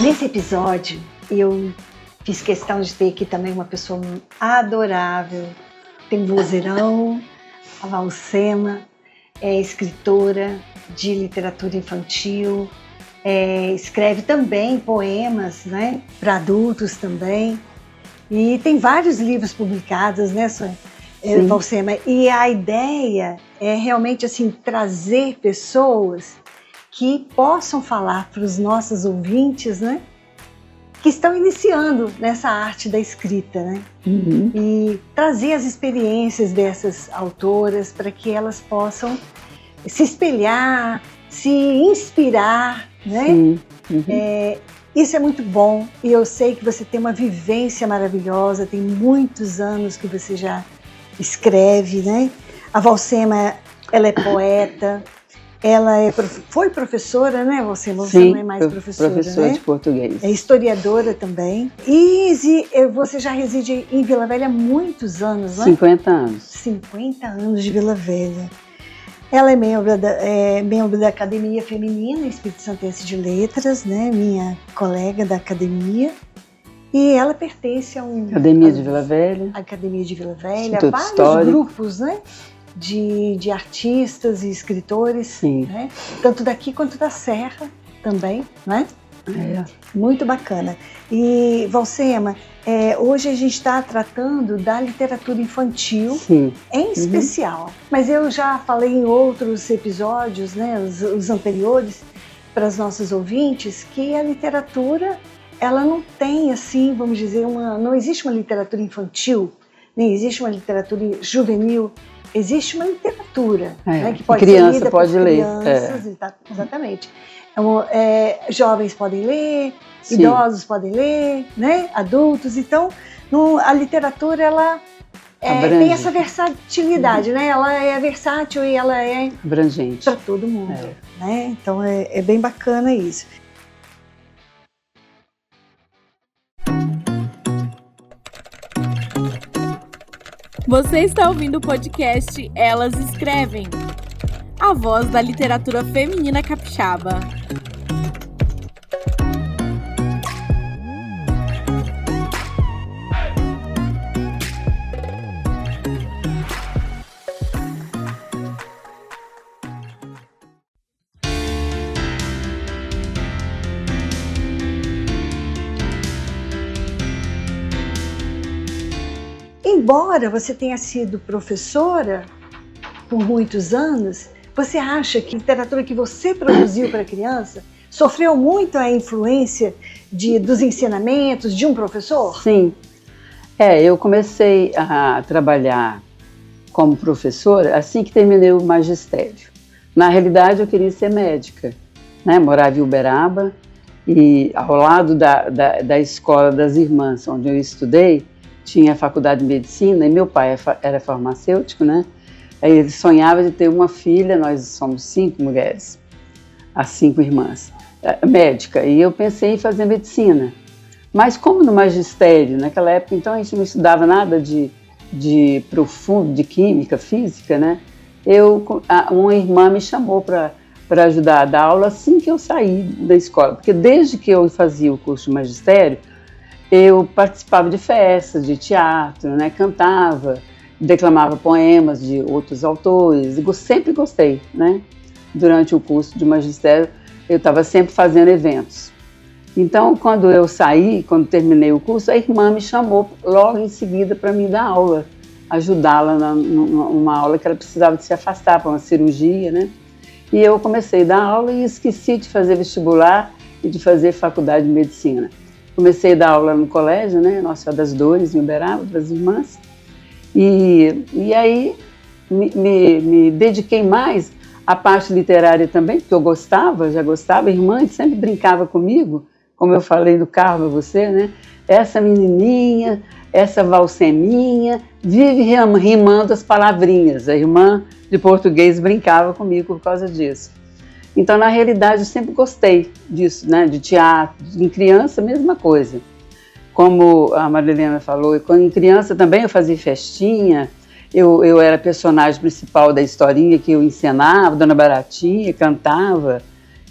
Nesse episódio, eu fiz questão de ter aqui também uma pessoa adorável, tem vozeirão, a Valsema, é escritora de literatura infantil, escreve também poemas, né, para adultos também, e tem vários livros publicados, né, Valsema? E a ideia é realmente assim trazer pessoas que possam falar para os nossos ouvintes, né, que estão iniciando nessa arte da escrita, né? Uhum. E trazer as experiências dessas autoras para que elas possam se espelhar, se inspirar, né? Sim. Uhum. Isso é muito bom e eu sei que você tem uma vivência maravilhosa, tem muitos anos que você já escreve, né? A Valsema, ela é poeta, ela foi professora, né, Valsema? Você Sim, não é mais professora, professora, né? de português. É historiadora também. E você já reside em Vila Velha há muitos anos, né? 50 anos. 50 anos de Vila Velha. Ela é membro da Academia Feminina Espírito Santense de Letras, né? Minha colega da academia. E ela pertence a Academia de Vila Velha. Academia de Vila Velha, Instituto vários Histórico. grupos, né? De artistas e escritores, Sim. Né? Tanto daqui quanto da Serra também, né? Muito bacana. E, Valsema, hoje a gente está tratando da literatura infantil, Sim. Em especial. Mas eu já falei em outros episódios, né, os anteriores, para os nossos ouvintes, que a literatura, ela não tem, assim, vamos dizer, não existe uma literatura infantil, nem existe uma literatura juvenil. Existe uma literatura, né, que pode criança ser lida pode por ler. crianças, exatamente. Jovens podem ler, Sim. Idosos podem ler, né, adultos. Então, a literatura ela tem essa versatilidade, né? Ela é versátil e ela é abrangente para todo mundo, né? Então é bem bacana isso. Você está ouvindo o podcast Elas Escrevem, a voz da literatura feminina capixaba. Embora você tenha sido professora por muitos anos, você acha que a literatura que você produziu para criança sofreu muito a influência dos ensinamentos de um professor? Sim. Eu comecei a trabalhar como professora assim que terminei o magistério. Na realidade, eu queria ser médica, né? Morava em Uberaba e ao lado da escola das irmãs, onde eu estudei, tinha a faculdade de medicina e meu pai era farmacêutico, né? Aí ele sonhava de ter uma filha, nós somos 5 mulheres, as 5 irmãs, médica, e eu pensei em fazer medicina. Mas como no magistério, naquela época, então a gente não estudava nada de profundo, de química, física, né? Uma irmã me chamou para ajudar a dar aula assim que eu saí da escola, porque desde que eu fazia o curso de magistério, eu participava de festas, de teatro, né? Cantava, declamava poemas de outros autores, sempre gostei, né? Durante o curso de magistério, eu estava sempre fazendo eventos. Então, quando eu saí, quando terminei o curso, a irmã me chamou logo em seguida para me dar aula, ajudá-la numa aula que ela precisava de se afastar para uma cirurgia, né? E eu comecei a dar aula e esqueci de fazer vestibular e de fazer faculdade de medicina. Comecei a dar aula no colégio, né, Nossa Senhora das Dores, em Uberaba, para as irmãs. E aí me dediquei mais à parte literária também, porque eu já gostava. A irmã sempre brincava comigo, como eu falei no carro para você, né? Essa menininha, essa Valseminha, vive rimando as palavrinhas. A irmã de português brincava comigo por causa disso. Então, na realidade, eu sempre gostei disso, né? De teatro. Em criança, mesma coisa. Como a Marilena falou, quando em criança também eu fazia festinha, eu era personagem principal da historinha que eu encenava, Dona Baratinha, cantava.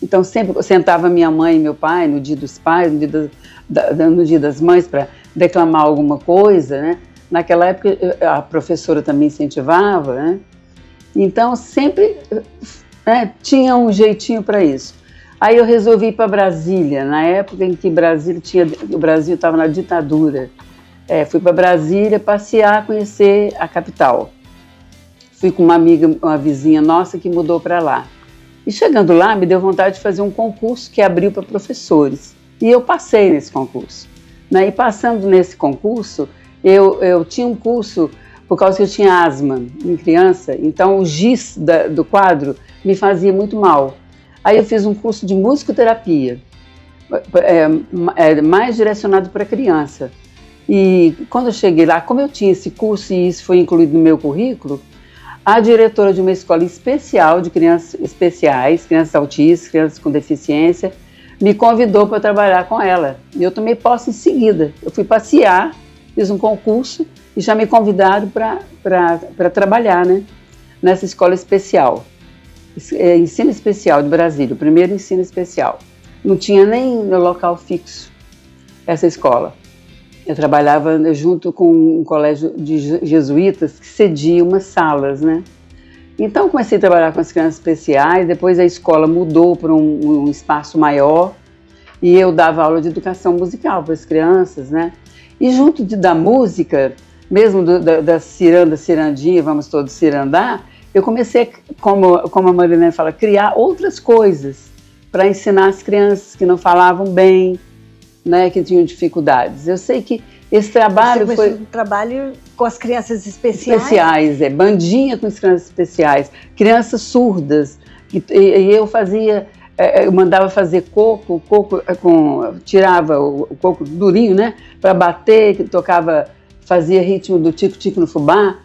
Então sempre sentava minha mãe e meu pai no dia dos pais, no dia das mães, para declamar alguma coisa, né? Naquela época a professora também incentivava, né? Então sempre tinha um jeitinho para isso. Aí eu resolvi ir para Brasília, na época em que o Brasil estava na ditadura. Fui para Brasília passear, conhecer a capital. Fui com uma amiga, uma vizinha nossa que mudou para lá. E chegando lá, me deu vontade de fazer um concurso que abriu para professores. E eu passei nesse concurso. E passando nesse concurso, eu tinha um curso, por causa que eu tinha asma em criança, então o giz do quadro me fazia muito mal. Aí eu fiz um curso de musicoterapia, mais direcionado para criança. E quando eu cheguei lá, como eu tinha esse curso e isso foi incluído no meu currículo, a diretora de uma escola especial de crianças especiais, crianças autistas, crianças com deficiência, me convidou para trabalhar com ela. E eu tomei posse em seguida. Eu fui passear, fiz um concurso e já me convidaram para trabalhar, né, nessa escola especial. Ensino especial de Brasília, o primeiro ensino especial. Não tinha nem no local fixo essa escola. Eu trabalhava junto com um colégio de jesuítas que cedia umas salas, né? Então comecei a trabalhar com as crianças especiais, depois a escola mudou para um espaço maior e eu dava aula de educação musical para as crianças, né? E junto da música, mesmo da cirandinha, vamos todos cirandar, eu comecei, como a Marilene fala, criar outras coisas para ensinar as crianças que não falavam bem, né, que tinham dificuldades. Eu sei que esse trabalho foi um trabalho com as crianças especiais. Bandinha com as crianças especiais, crianças surdas. E eu mandava fazer coco tirava o coco durinho, né, para bater, fazia ritmo do tico-tico no fubá.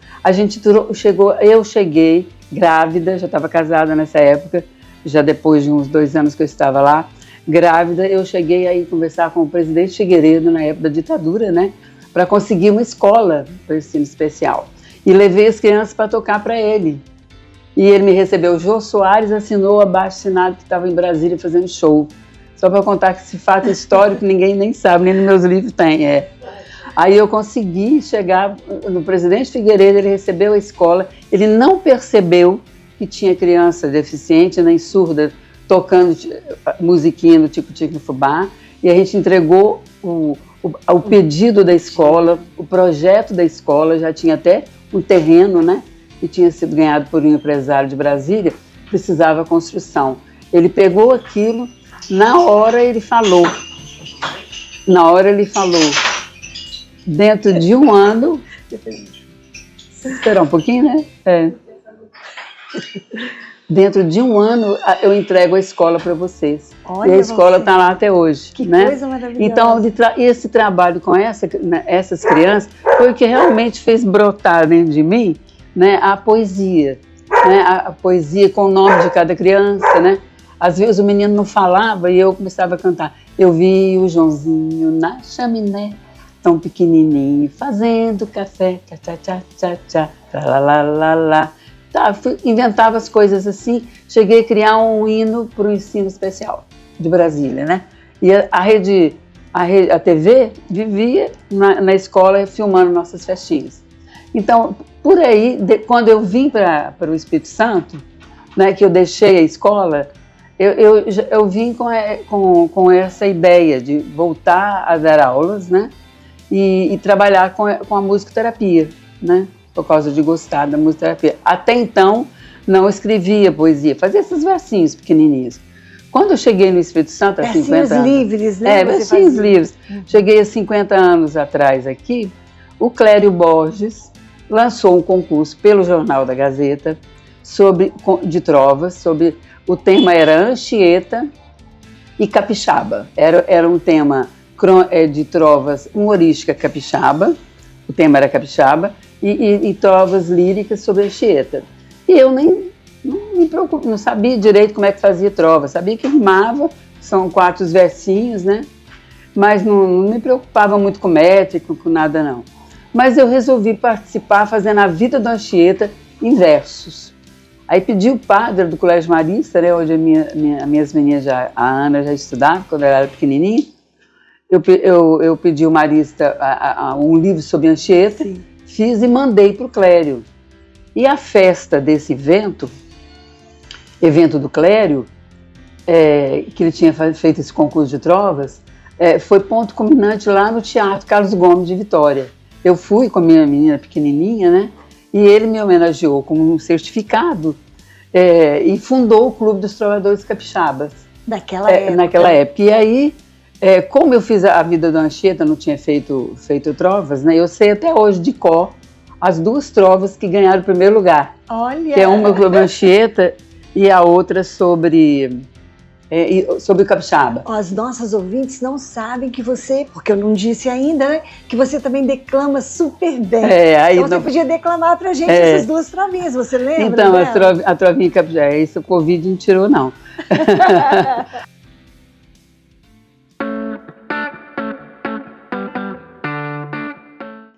Eu cheguei grávida, já estava casada nessa época, já depois de uns 2 anos que eu estava lá, grávida, eu cheguei aí conversar com o presidente Figueiredo, na época da ditadura, né, para conseguir uma escola para ensino especial. E levei as crianças para tocar para ele. E ele me recebeu. O Jô Soares assinou o abaixo-assinado que estava em Brasília fazendo show. Só para contar que esse fato histórico ninguém nem sabe, nem nos meus livros tem. Aí eu consegui chegar no presidente Figueiredo, ele recebeu a escola, ele não percebeu que tinha criança deficiente nem surda tocando musiquinha no tico-tico no fubá, e a gente entregou o pedido da escola, o projeto da escola, já tinha até um terreno, né, que tinha sido ganhado por um empresário de Brasília, precisava construção. Ele pegou aquilo, na hora ele falou, dentro de um ano, esperar um pouquinho, né? Dentro de um ano eu entrego a escola para vocês. Olha, e a escola está lá até hoje. Que né? Coisa maravilhosa. Então, esse trabalho com essas crianças foi o que realmente fez brotar dentro de mim, né, a poesia. Né, a poesia com o nome de cada criança. Né? Às vezes o menino não falava e eu começava a cantar. Eu vi o Joãozinho na chaminé, tão pequenininho, fazendo café, tchá-tchá-tchá-tchá, lá-lá-lá-lá. Tá, inventava as coisas assim, cheguei a criar um hino para o ensino especial de Brasília, né? E a TV vivia na escola filmando nossas festinhas. Então, por aí, quando eu vim para o Espírito Santo, né, que eu deixei a escola, eu vim com essa ideia de voltar a dar aulas, né? E trabalhar com a musicoterapia, né? Por causa de gostar da musicoterapia. Até então, não escrevia poesia, fazia esses versinhos pequenininhos. Quando eu cheguei no Espírito Santo, há 50 anos... Versinhos livres, né? Versinhos livres. Cheguei há 50 anos atrás aqui, o Clério Borges lançou um concurso pelo Jornal da Gazeta de trovas, o tema era Anchieta e Capixaba. Era um tema de trovas humorística capixaba, o tema era capixaba, e trovas líricas sobre Anchieta. E eu não me preocupo, não sabia direito como é que fazia trova, sabia que rimava, são 4 versinhos, né? Mas não me preocupava muito com métrica, com nada não. Mas eu resolvi participar fazendo a vida da Anchieta em versos. Aí pedi o padre do Colégio Marista, né, onde minhas meninas, a Ana já estudava, quando ela era pequenininha. Eu pedi o Marista um livro sobre Anchieta, sim, fiz e mandei para o Clério. E a festa desse evento do Clério, que ele tinha feito esse concurso de trovas, foi ponto culminante lá no Teatro Carlos Gomes de Vitória. Eu fui com a minha menina pequenininha, né? E ele me homenageou com um certificado e fundou o Clube dos Trovadores Capixabas. Naquela época. Naquela época. E aí, como eu fiz a vida do Anchieta, não tinha feito trovas, né? Eu sei até hoje de cor as 2 trovas que ganharam o primeiro lugar. Olha! Que é uma sobre Anchieta e a outra sobre o capixaba. As nossas ouvintes não sabem que você, porque eu não disse ainda, né, que você também declama super bem. Então você podia declamar pra gente essas 2 trovinhas, você lembra? Então, a trovinha capixaba, isso o Covid não tirou, não.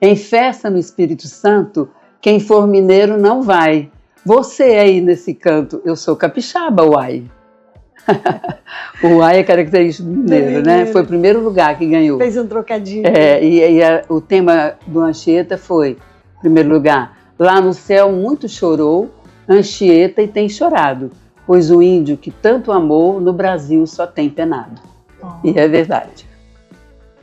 Em festa no Espírito Santo, quem for mineiro não vai. Você aí nesse canto, eu sou capixaba, uai. O uai é característico do mineiro, né? Foi o primeiro lugar que ganhou. Fez um trocadilho. O tema do Anchieta foi, em primeiro lugar, lá no céu muito chorou, Anchieta e tem chorado, pois o índio que tanto amou no Brasil só tem penado. E é verdade.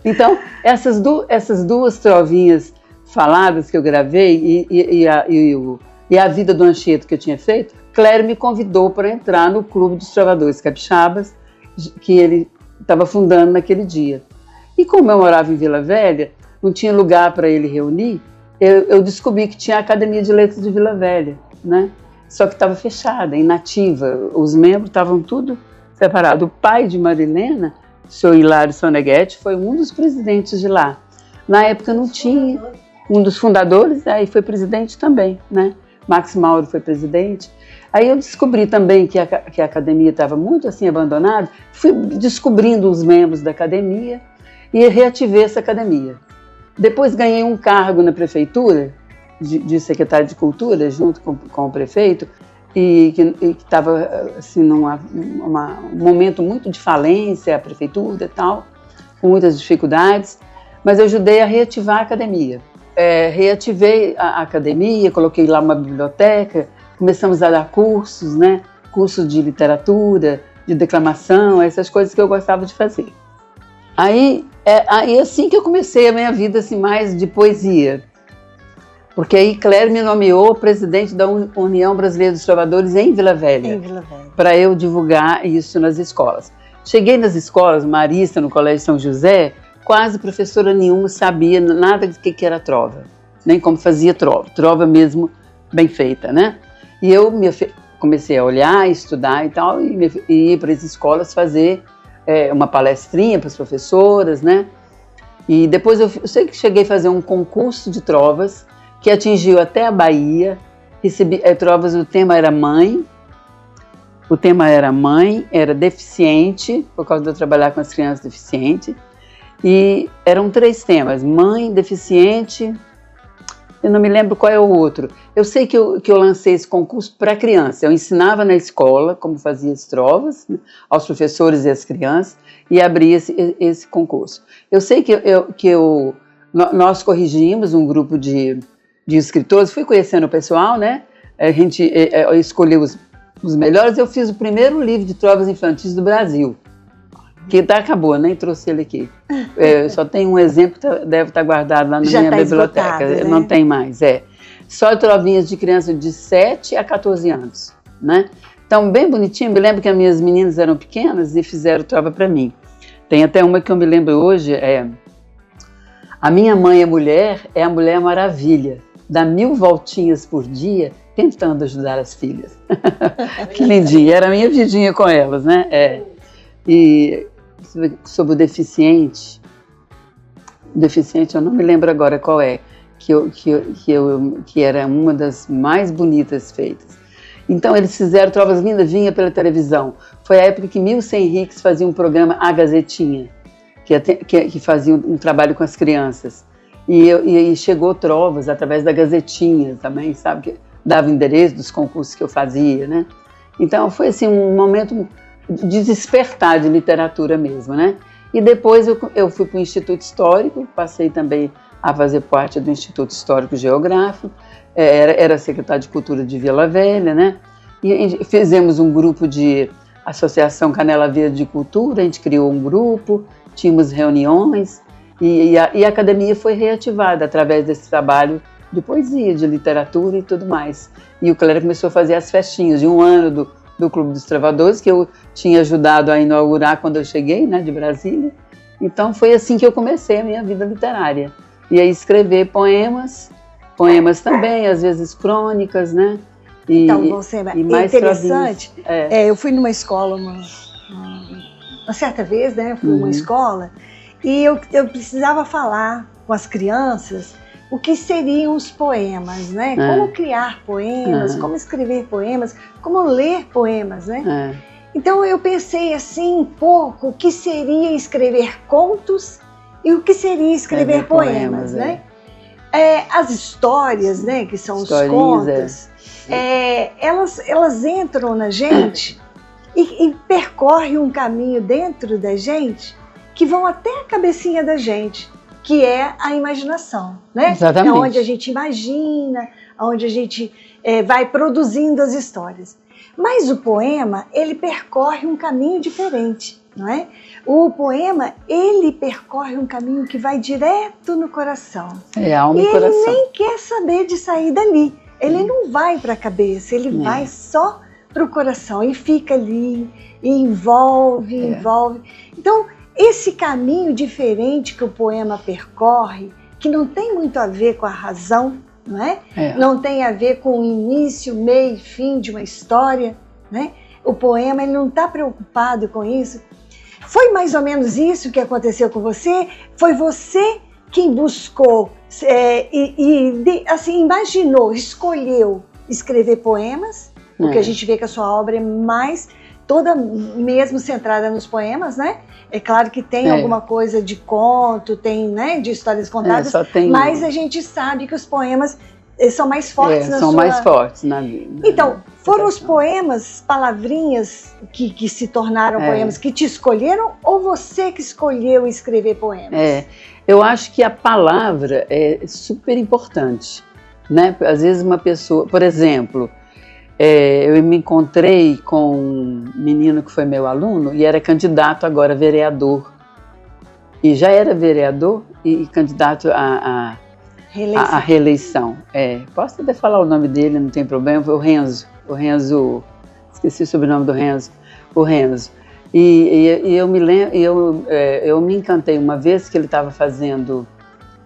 Então, essas 2 trovinhas faladas que eu gravei e a vida do Anchieta que eu tinha feito, Clério me convidou para entrar no Clube dos Trovadores Capixabas, que ele estava fundando naquele dia. E como eu morava em Vila Velha, não tinha lugar para ele reunir, eu descobri que tinha a Academia de Letras de Vila Velha, né? Só que estava fechada, inativa, os membros estavam tudo separados. O pai de Marilena, o senhor Hilário Soneghetti, foi um dos presidentes de lá. Na época não tinha, um dos fundadores, aí foi presidente também, né? Max Mauro foi presidente. Aí eu descobri também que a academia estava muito assim abandonada, fui descobrindo os membros da academia e reativei essa academia. Depois ganhei um cargo na prefeitura, de secretário de cultura, junto com o prefeito, e que estava assim, num momento muito de falência, a prefeitura e tal, com muitas dificuldades, mas eu ajudei a reativar a academia. Reativei a academia, coloquei lá uma biblioteca, começamos a dar cursos, né? Cursos de literatura, de declamação, essas coisas que eu gostava de fazer. Aí assim que eu comecei a minha vida assim, mais de poesia. Porque aí Clério me nomeou presidente da União Brasileira dos Trovadores em Vila Velha. Para eu divulgar isso nas escolas. Cheguei nas escolas, Marista, no Colégio São José, quase professora nenhuma sabia nada do que era trova, nem como fazia trova. Trova mesmo bem feita, né? E eu comecei a olhar, estudar e tal, e ir para as escolas fazer uma palestrinha para as professoras, né? E depois eu sei que cheguei a fazer um concurso de trovas, que atingiu até a Bahia. Recebi trovas, o tema era mãe. O tema era mãe, era deficiente, por causa de eu trabalhar com as crianças deficientes. E eram 3 temas, mãe, deficiente, eu não me lembro qual é o outro. Eu sei que eu lancei esse concurso para criança. Eu ensinava na escola como fazia as trovas, né, aos professores e às crianças, e abria esse concurso. Eu sei que nós corrigimos um grupo de escritores, fui conhecendo o pessoal, né? A gente escolheu os melhores. Eu fiz o primeiro livro de trovas infantis do Brasil, que acabou, nem trouxe ele aqui. Só tem um exemplo que deve estar guardado lá na minha biblioteca. Né? Não tem mais, Só trovinhas de criança de 7 a 14 anos, né? Então, bem bonitinho. Me lembro que as minhas meninas eram pequenas e fizeram trova para mim. Tem até uma que eu me lembro hoje, a minha mãe é a Mulher Maravilha, dá 1000 voltinhas por dia tentando ajudar as filhas. Que lindinha, era a minha vidinha com elas, né? E sobre o deficiente eu não me lembro agora qual que era uma das mais bonitas feitas. Então eles fizeram trovas lindas, vinha pela televisão. Foi a época que Milce Henriques fazia um programa A Gazetinha, que fazia um trabalho com as crianças. E chegou trovas através da Gazetinha também, sabe? dava o endereço dos concursos que eu fazia, né? Então foi assim um momento de despertar de literatura mesmo, né? E depois eu fui para o Instituto Histórico, passei também a fazer parte do Instituto Histórico Geográfico, era secretário de Cultura de Vila Velha, né? E fizemos um grupo de Associação Canela Verde de Cultura, a gente criou um grupo, tínhamos reuniões e a academia foi reativada através desse trabalho de poesia, de literatura e tudo mais. E o Clério começou a fazer as festinhas de um ano do Clube dos Trovadores, que eu tinha ajudado a inaugurar quando eu cheguei, né, de Brasília. Então foi assim que eu comecei a minha vida literária. E aí escrever poemas também, às vezes crônicas, né? Então, você é interessante. Eu fui numa escola uma certa vez, né? Fui numa escola e eu precisava falar com as crianças o que seriam os poemas, né? Como criar poemas, como escrever poemas, como ler poemas, né? Então eu pensei assim um pouco o que seria escrever contos e o que seria escrever poemas, né? As histórias, né? Que são os contos, elas entram na gente e percorrem um caminho dentro da gente que vão até a cabecinha da gente, que é a imaginação, né? Exatamente. É onde a gente imagina, onde a gente vai produzindo as histórias. Mas o poema, ele percorre um caminho diferente, não é? O poema, ele percorre um caminho que vai direto no coração. Alma e coração. Ele nem quer saber de sair dali. Ele não vai para a cabeça, ele vai só para o coração e fica ali, e envolve. Então, esse caminho diferente que o poema percorre, que não tem muito a ver com a razão, não é? Não tem a ver com o início, meio e fim de uma história, né? O poema, ele não está preocupado com isso. Foi mais ou menos isso que aconteceu com você? Foi você quem buscou assim, imaginou, escolheu escrever poemas, porque a gente vê que a sua obra é mais toda mesmo centrada nos poemas, né? É claro que tem alguma coisa de conto, tem, né, de histórias contadas, mas a gente sabe que os poemas são mais fortes mais fortes na vida. Então, foram os poemas, palavrinhas que se tornaram poemas, que te escolheram, ou você que escolheu escrever poemas? Eu acho que a palavra é super importante, né? Às vezes uma pessoa, por exemplo, eu me encontrei com um menino que foi meu aluno e era candidato agora a vereador. E já era vereador e candidato a reeleição. Posso até falar o nome dele, não tem problema, foi o Renzo, esqueci o sobrenome do Renzo, o Renzo. E eu me lembro, eu me encantei uma vez que ele estava fazendo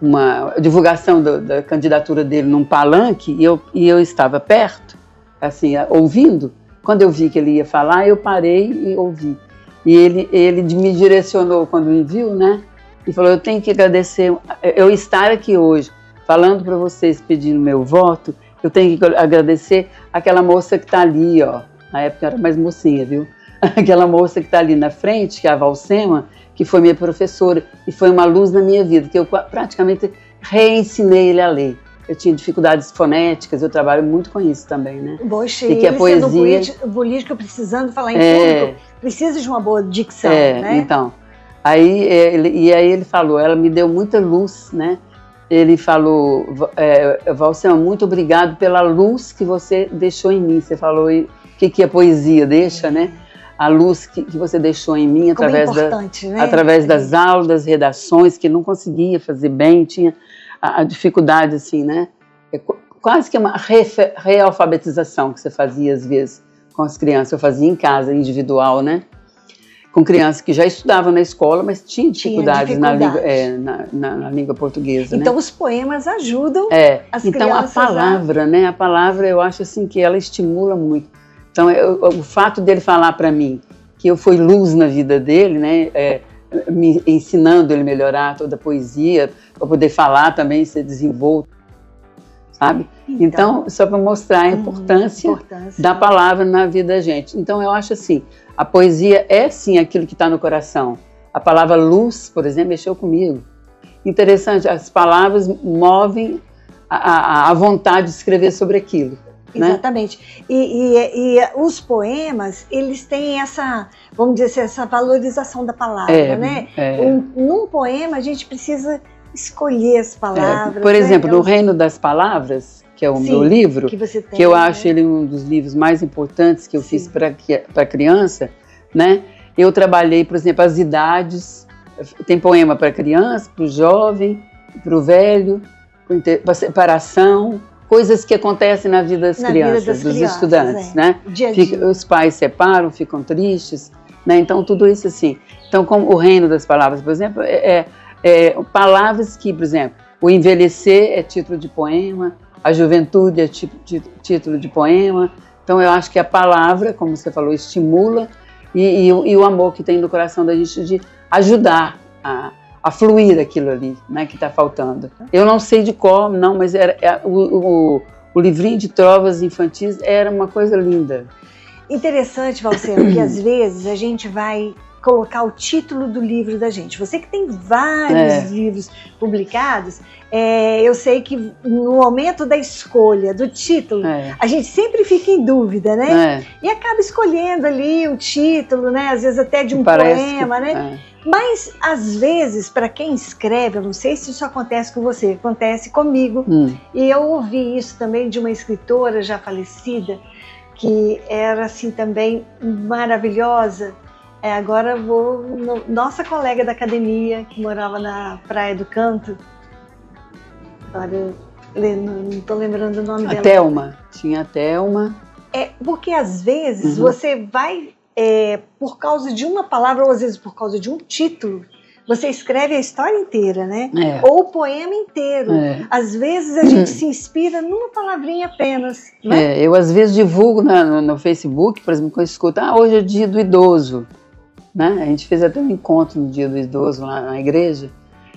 uma divulgação da candidatura dele num palanque e eu estava perto, assim, ouvindo. Quando eu vi que ele ia falar, eu parei e ouvi. E ele me direcionou quando me viu, né? E falou, eu tenho que agradecer, eu estar aqui hoje falando para vocês, pedindo meu voto, eu tenho que agradecer aquela moça que está ali, ó. Na época eu era mais mocinha, viu? Aquela moça que está ali na frente, que é a Valsema, que foi minha professora e foi uma luz na minha vida, que eu praticamente reensinei ele a ler. Eu tinha dificuldades fonéticas, eu trabalho muito com isso também, né? Poxa, e que a poesia... político precisando falar em público, precisa de uma boa dicção, né? Então, aí ele falou, ela me deu muita luz, né? Ele falou, Valsema, muito obrigado pela luz que você deixou em mim. Você falou o que a poesia deixa, né? A luz que você deixou em mim através das aulas, das redações, que não conseguia fazer bem, tinha a dificuldade, assim, né? Quase que uma realfabetização que você fazia, às vezes, com as crianças. Eu fazia em casa, individual, né? Com crianças que já estudavam na escola, mas tinham dificuldades na língua portuguesa. Então, né? Os poemas ajudam as então, crianças. Então, a palavra, né? A palavra, eu acho assim que ela estimula muito. Então, o fato dele falar para mim que eu fui luz na vida dele, né? Me ensinando ele a melhorar toda a poesia, para poder falar também, ser desenvolto, sabe? Então só para mostrar a importância da palavra na vida da gente. Então, eu acho assim, a poesia é sim aquilo que está no coração. A palavra luz, por exemplo, mexeu comigo. Interessante, as palavras movem a vontade de escrever sobre aquilo. Exatamente. E os poemas, eles têm essa, vamos dizer assim, essa valorização da palavra, né? Num poema, a gente precisa escolher as palavras. Por exemplo, no Reino das Palavras, que é o meu livro, que eu acho ele um dos livros mais importantes que eu fiz para criança, né? Eu trabalhei, por exemplo, as idades. Tem poema para criança, para o jovem, para o velho, para separação, coisas que acontecem na vida das crianças, dos estudantes, né? Dia a dia. Os pais separam, ficam tristes, né? Então tudo isso assim. Então, como o Reino das Palavras, por exemplo, palavras que, por exemplo, o envelhecer é título de poema, a juventude é título de poema. Então eu acho que a palavra, como você falou, estimula e o amor que tem no coração da gente de ajudar a fluir aquilo ali, né, que está faltando. Eu não sei de cor, não, mas o livrinho de trovas infantis era uma coisa linda. Interessante, Valcema, que às vezes a gente vai colocar o título do livro da gente. Você que tem vários livros publicados, eu sei que no momento da escolha do título, a gente sempre fica em dúvida, né? E acaba escolhendo ali o título, né? Às vezes até de um poema, né? Mas, às vezes, para quem escreve, eu não sei se isso acontece com você, acontece comigo, e eu ouvi isso também de uma escritora já falecida, que era assim também maravilhosa. Agora nossa colega da academia, que morava na Praia do Canto, agora não estou lembrando o nome dela. A Thelma, tinha a Thelma. Porque às vezes você vai, por causa de uma palavra, ou às vezes por causa de um título, você escreve a história inteira, né? Ou o poema inteiro. Às vezes a gente se inspira numa palavrinha apenas. Né? Eu às vezes divulgo no Facebook, por exemplo, quando eu escuto, hoje é o dia do idoso. Né? A gente fez até um encontro no dia do idoso lá na igreja.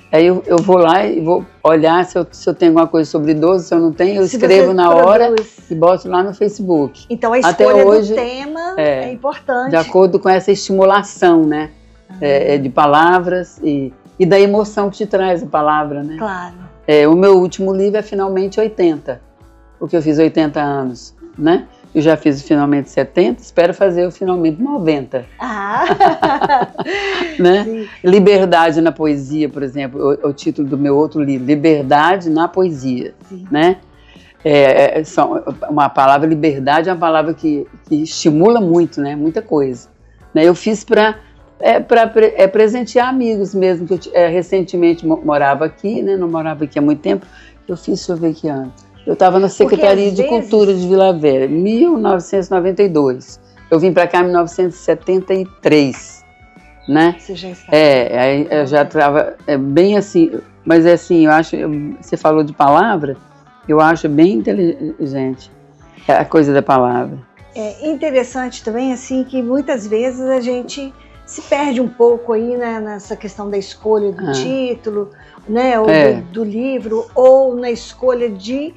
Aí eu vou lá e vou olhar se eu tenho alguma coisa sobre idoso, se eu não tenho, eu escrevo na hora e boto lá no Facebook. Então a escolha do tema é importante. De acordo com essa estimulação, né? De palavras e da emoção que te traz a palavra, né? Claro. O meu último livro é Finalmente 80, porque eu fiz 80 anos, né? Eu já fiz o Finalmente 70, espero fazer o Finalmente 90. Né? Sim. Liberdade na poesia, por exemplo, o título do meu outro livro, Liberdade na Poesia. Sim. Né? Uma palavra liberdade é uma palavra que estimula muito, né? Muita coisa. Né? Eu fiz para presentear amigos mesmo, que eu recentemente morava aqui, né? Não morava aqui há muito tempo. Eu fiz, deixa eu ver que ano. Eu estava na Secretaria de Cultura de Vila Velha, em 1992. Eu vim para cá em 1973, né? Você já está. Aí eu já estava bem assim, mas assim, eu acho, você falou de palavra, eu acho bem inteligente a coisa da palavra. É interessante também, assim, que muitas vezes a gente se perde um pouco aí, né, nessa questão da escolha do título, né, ou do livro, ou na escolha de,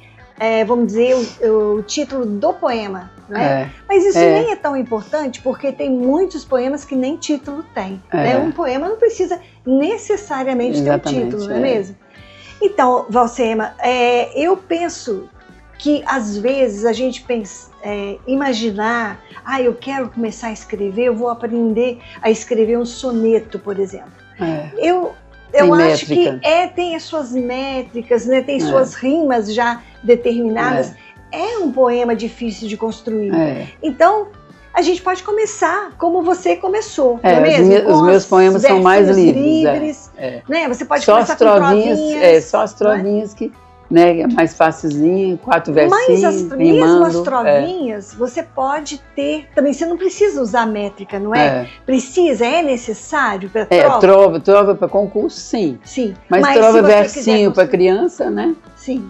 vamos dizer, o título do poema, né? Mas isso nem é tão importante, porque tem muitos poemas que nem título tem. Né? Um poema não precisa necessariamente ter um título, não é mesmo? Então, Valcema, eu penso que às vezes a gente imaginar, eu quero começar a escrever, eu vou aprender a escrever um soneto, por exemplo. Eu acho que tem as suas métricas, né? Tem suas rimas já determinadas. É um poema difícil de construir. Então, a gente pode começar como você começou, não é mesmo? Os meus poemas são mais livres. Né? Você pode começar com trovinhas. Só as trovinhas que... Né, é mais facilzinho, 4 versinhos. Mas mesmo as trovinhas, você pode ter também, você não precisa usar métrica, não é? Precisa, é necessário para trova? Trova para concurso, sim. Sim. Mas trova versinho para criança, né? Sim.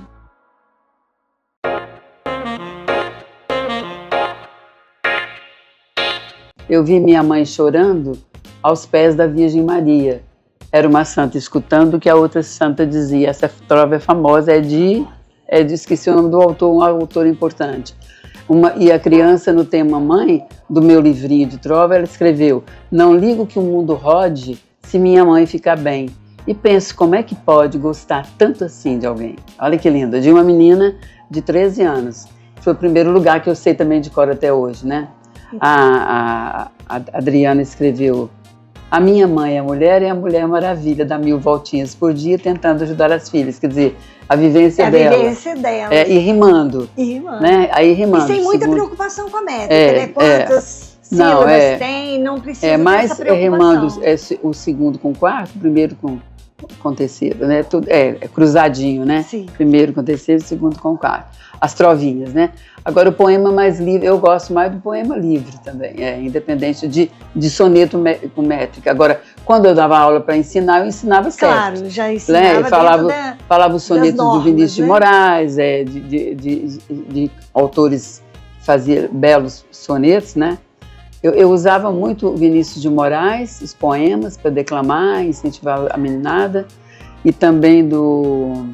Eu vi minha mãe chorando aos pés da Virgem Maria. Era uma santa escutando o que a outra santa dizia. Essa trova é famosa, esqueci o nome do autor, um autor importante. E a criança, no tema Mãe, do meu livrinho de trova, ela escreveu: não ligo que o mundo rode se minha mãe ficar bem. E penso, como é que pode gostar tanto assim de alguém? Olha que linda, de uma menina de 13 anos. foi o primeiro lugar que eu sei também de cor até hoje, né? A Adriana escreveu: a minha mãe, a mulher, é a Mulher Maravilha, dá 1000 voltinhas por dia tentando ajudar as filhas. Quer dizer, a vivência dela. A vivência dela. E rimando. Né? Aí rimando. E sem muita preocupação com a métrica, né? Quantas sílabas tem, não precisa ter essa preocupação. Rimando o segundo com o quarto, o primeiro com o terceiro, né? Tudo, cruzadinho, né? Sim. Primeiro com o terceiro, segundo com o quarto. As trovinhas, né? Agora, o poema mais livre, eu gosto mais do poema livre também, independente de soneto com métrica. Agora, quando eu dava aula para ensinar, eu ensinava certo. Claro, já ensinava, né? Falava os sonetos normas, do Vinícius de Moraes, de autores que faziam belos sonetos, né? Eu usava muito o Vinícius de Moraes, os poemas, para declamar, incentivar a meninada, e também do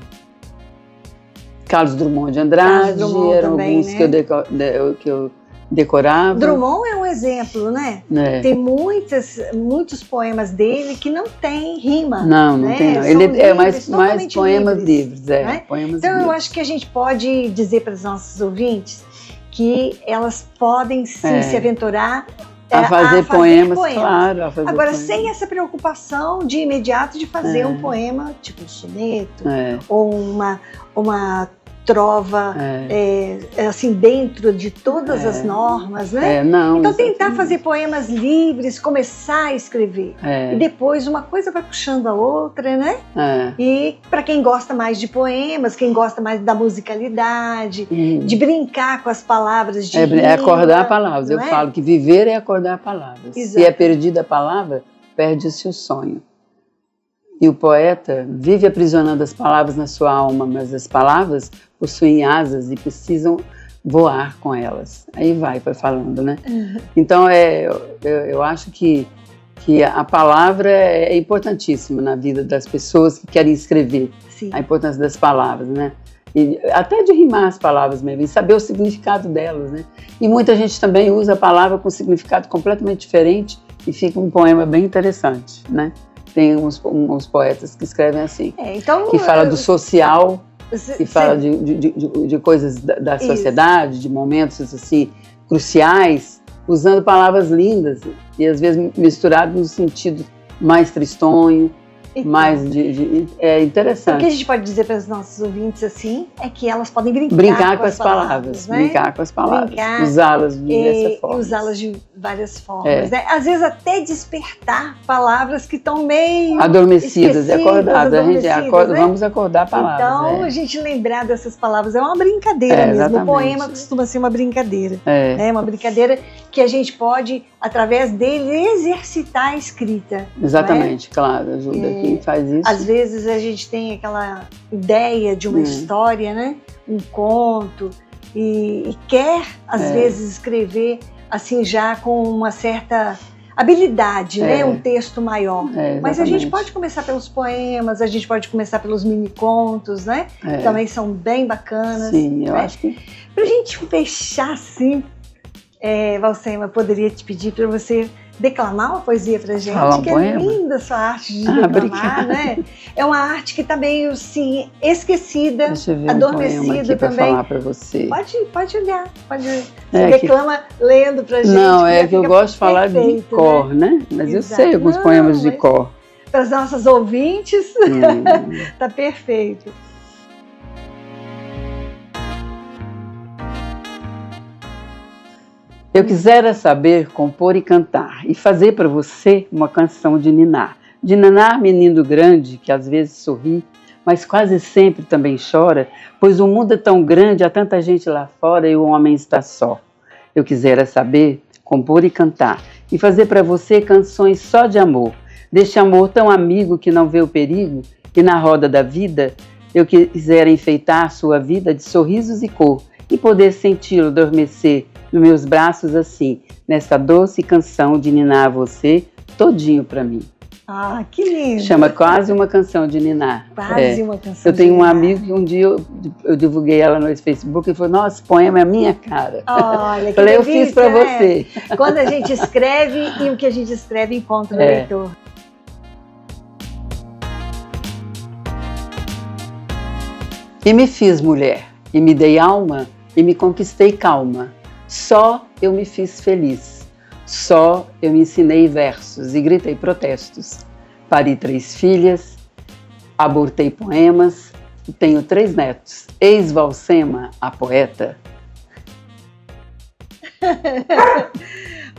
Carlos Drummond de Andrade, eram também, alguns, né? que eu decorava. Drummond é um exemplo, né? Tem muitos poemas dele que não tem rima. Não né? tem não. Ele é mais poemas livres. Né? Poemas então livres. Eu acho que a gente pode dizer para os nossos ouvintes que elas podem sim se aventurar a fazer poemas. Claro. Agora, sem essa preocupação de imediato de fazer um poema, tipo um soneto, ou uma trova, assim, dentro de todas as normas, né? Não, então, tentar fazer poemas livres, começar a escrever. E depois uma coisa vai puxando a outra, né? E para quem gosta mais de poemas, quem gosta mais da musicalidade, de brincar com as palavras, de rima, acordar palavras. Eu falo que viver é acordar palavras. Exato. Se é perdida a palavra, perde-se o sonho. E o poeta vive aprisionando as palavras na sua alma, mas as palavras possuem asas e precisam voar com elas. Aí vai falando, né? Então, eu acho que a palavra é importantíssima na vida das pessoas que querem escrever. Sim. A importância das palavras, né? E até de rimar as palavras mesmo, e saber o significado delas, né? E muita gente também usa a palavra com significado completamente diferente e fica um poema bem interessante, né? Tem uns poetas que escrevem assim, que fala do social, que fala de coisas da sociedade, de momentos assim cruciais, usando palavras lindas e às vezes misturado no sentido mais tristonho, mais é interessante. O que a gente pode dizer para os nossos ouvintes assim é que elas podem brincar com as palavras, né? Brincar com as palavras, usá-las de diversas formas. Usá-las de várias formas, né? Às vezes até despertar palavras que estão meio adormecidas e acordadas. A gente acorda, né? Vamos acordar palavras. Então, a gente lembrar dessas palavras é uma brincadeira mesmo. Exatamente. O poema costuma ser uma brincadeira. Né? Uma brincadeira que a gente pode, através dele, exercitar a escrita. Exatamente, claro, ajuda. Quem faz isso. Às vezes a gente tem aquela ideia de uma história, né? Um conto, e quer, às vezes, escrever assim já com uma certa habilidade, né? Um texto maior. Mas a gente pode começar pelos poemas, a gente pode começar pelos mini-contos, né? Também são bem bacanas. Sim, eu acho que... Pra gente fechar assim, Valcema, eu poderia te pedir para você declamar uma poesia pra gente, que é linda a sua arte de declamar, né? É uma arte que tá meio assim, esquecida, deixa eu ver adormecida um poema aqui também. Pra falar pra você. Pode olhar, você declama lendo pra gente. Não, que eu gosto de falar de cor, né? Mas eu sei alguns poemas de cor. Para as nossas ouvintes, tá perfeito. Eu quisera saber compor e cantar, e fazer para você uma canção de ninar. De ninar, menino grande, que às vezes sorri, mas quase sempre também chora, pois o mundo é tão grande, há tanta gente lá fora e o homem está só. Eu quisera saber compor e cantar, e fazer para você canções só de amor, deste amor tão amigo que não vê o perigo, e na roda da vida eu quisera enfeitar sua vida de sorrisos e cor, e poder senti-lo adormecer nos meus braços assim, nessa doce canção de ninar você, todinho pra mim. Ah, que lindo! Chama Quase uma Canção de Ninar. Quase uma canção. Eu tenho um amigo que um dia eu divulguei ela no Facebook e falou: nossa, esse poema é a minha cara. Olha, que falei, delícia, eu fiz pra você. Quando a gente escreve e o que a gente escreve encontra o leitor. E me fiz mulher, e me dei alma e me conquistei calma. Só eu me fiz feliz. Só eu me ensinei versos e gritei protestos. Pari 3 filhas, abortei poemas e tenho 3 netos. Eis Valsema, a poeta.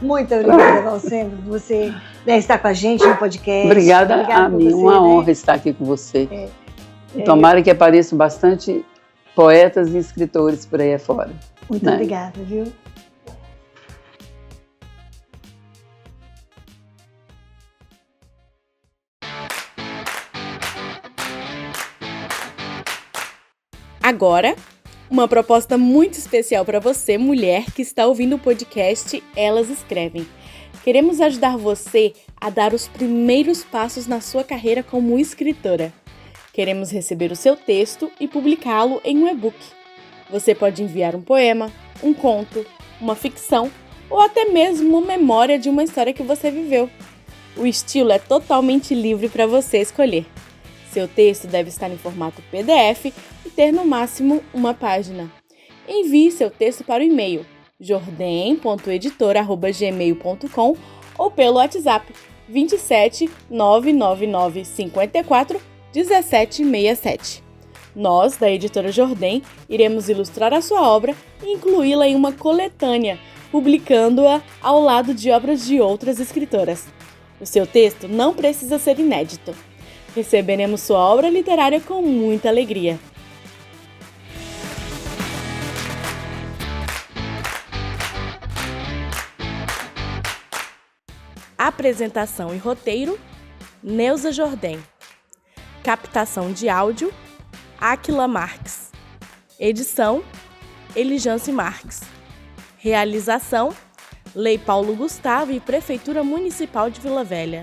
Muito obrigada, Valsema, por você estar com a gente no podcast. Obrigada a mim, uma honra estar aqui com você. Tomara que apareçam bastante poetas e escritores por aí afora. Muito obrigada, viu? Agora, uma proposta muito especial para você, mulher, que está ouvindo o podcast Elas Escrevem. Queremos ajudar você a dar os primeiros passos na sua carreira como escritora. Queremos receber o seu texto e publicá-lo em um e-book. Você pode enviar um poema, um conto, uma ficção ou até mesmo uma memória de uma história que você viveu. O estilo é totalmente livre para você escolher. Seu texto deve estar em formato PDF e ter no máximo uma página. Envie seu texto para o e-mail jordem.editora@gmail.com ou pelo WhatsApp 27 999 54 1767. Nós, da Editora Jordem, iremos ilustrar a sua obra e incluí-la em uma coletânea, publicando-a ao lado de obras de outras escritoras. O seu texto não precisa ser inédito. Receberemos sua obra literária com muita alegria. Apresentação e roteiro, Neuza Jordem. Captação de áudio, Áquila Marques. Edição, Elijance Marques. Realização, Lei Paulo Gustavo e Prefeitura Municipal de Vila Velha.